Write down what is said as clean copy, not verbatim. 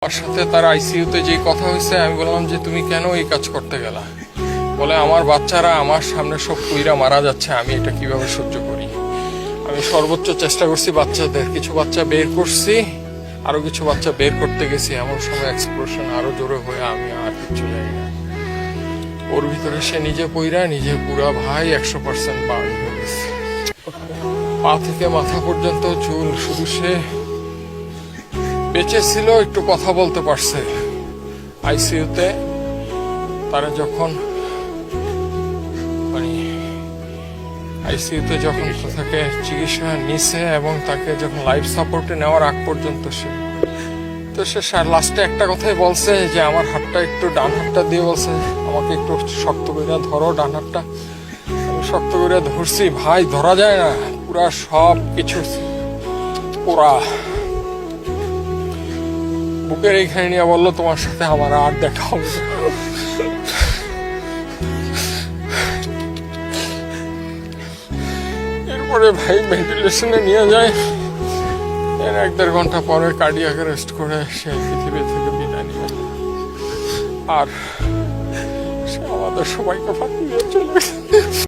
আমার সাথে তার আইসিইউতে যে কথা হয়েছে, আমি বললাম যে তুমি কেন এই কাজ করতে গেলা? বলে আমার বাচ্চারা আমার সামনে সব কুইরা মারা যাচ্ছে, আমি এটা কিভাবে সহ্য করি। আমি সর্বোচ্চ চেষ্টা করছি বাচ্চাদের, কিছু বাচ্চা বের করছি, আরো কিছু বাচ্চা বের করতে গেছি, এমন সময় এক্সপ্লোশন আরো জোরে হয়ে আমি আর কিছু জানি না। ওর ভিতরে সে নিজে পইরা নিজে পুরা ভাই 100% বার্ন হয়ে গেছে, পা থেকে মাথা পর্যন্ত চুল। শুধু সে বেঁচে ছিল, একটু কথা বলতে পারছে। আইসিইউতে তারা যখন আইসিইউতে যখন তাকে চিকিৎসা নিছে এবং তাকে যখন লাইফ সাপোর্টে নেওয়ার আগ পর্যন্ত সে লাস্টে একটা কথাই বলছে যে আমার হাতটা একটু, ডান হাতটা দিয়ে বলছে আমাকে একটু শক্ত করে ধরো ডান হাতটা। আমি শক্ত করে ধরছি, ভাই ধরা যায় না, পুরা সব কিছু পুরা বুকের এইখানে নিয়ে বললো তোমার সাথে আমার আর দেখা হবে। এরপরে ভাই ভেন্টিলেশনে নিয়ে যায়, এর 1-1.5 ঘন্টা পরে কার্ডিয়াক অ্যারেস্ট করে সে পৃথিবী থেকে বিদায় নিয়ে, আর সে আমাদের সবাইকে ফাঁকি দিয়ে চলে গেছে।